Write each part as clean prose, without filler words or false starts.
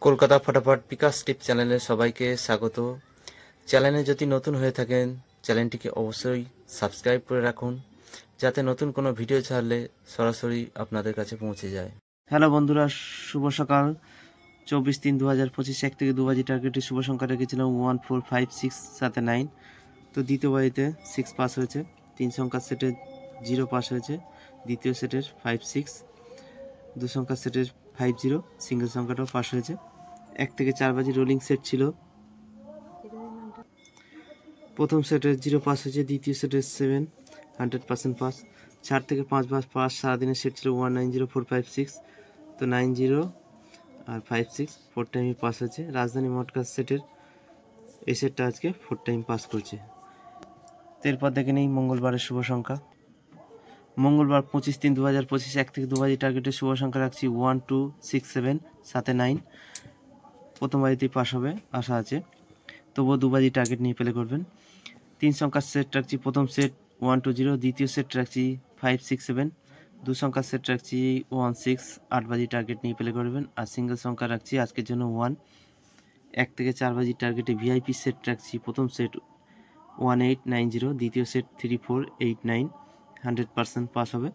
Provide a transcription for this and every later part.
কলকাতা ফটাফট বিকাশ টিপ চ্যানেলে সবাইকে স্বাগত। চ্যানেলে যদি নতুন হয়ে থাকেন চ্যানেলটিকে অবশ্যই সাবস্ক্রাইব করে রাখুন, যাতে নতুন কোনো ভিডিও ছাড়লে সরাসরি আপনাদের কাছে পৌঁছে যায়। হ্যালো বন্ধুরা, শুভ সকাল। 24/3/2025 1 থেকে 2 বাজি টার্গেটে শুভ সংখ্যা রেখেছিলাম 1 4 5 6 সাথে 9। তো দ্বিতীয় বাজিতে 6 পাস হয়েছে, 3 সংখ্যার সেটে 0 পাস হয়েছে, দ্বিতীয় সেটের 5 6, 2 সংখ্যার সেটের 5 0 সিঙ্গেল সংখ্যাটাও পাস হয়েছে। 1 থেকে 4 বাজি রোলিং সেট ছিল, প্রথম সেটের 0 পাস হয়েছে, দ্বিতীয় সেটের 7 100% পাস। 4 থেকে 5 বার পাস, সারাদিনের সেট ছিল 1 9 0 4 5 6, তো 9 0 আর 5 6 4 টাইমই পাস হয়েছে। রাজধানী মটকা সেটের এই সেটটা আজকে 4 টাইম পাস করছে। এরপর দেখে নেই মঙ্গলবারের শুভ সংখ্যা। মঙ্গলবার 25/3/2025 1 থেকে 2 বাজি টার্গেটে শুভ সংখ্যা রাখছি 1 2 6 7 সাথে 9। প্রথম বাজিতেই পাস হবে আশা আছে, তবুও 2 বাজি টার্গেট নিয়ে প্লে করবেন। 3 সংখ্যার সেট রাখছি, প্রথম সেট 1 2 0, দ্বিতীয় সেট রাখছি 5 6 7, 2 সংখ্যার সেট রাখছি 1 6, 8 বাজি টার্গেট নিয়ে প্লে করবেন। আর সিঙ্গেল সংখ্যা রাখছি আজকের জন্য 1। 1 থেকে 4 বাজি টার্গেটে ভিআইপি সেট রাখছি, প্রথম সেট 1 8 9 0, দ্বিতীয় সেট 3 4 8 9, 100% পাস হবে।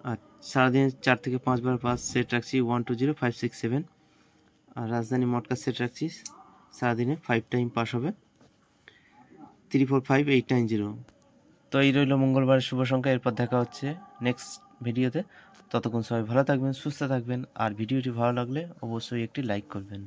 আর সারাদিনে 4 থেকে 5 বার পাস সেট রাখছি 1 2 0 5 6 7। আর রাজধানী মটকা সেট রাখছি, সারাদিনে 5 টাইম পাস হবে, 3 4 5 8 9 0। তো এই রইল মঙ্গলবারের শুভ সংখ্যা। এরপর দেখা হচ্ছে নেক্সট ভিডিওতে। ততক্ষণ সবাই ভালো থাকবেন, সুস্থ থাকবেন। আর ভিডিওটি ভালো লাগলে অবশ্যই একটি লাইক করবেন।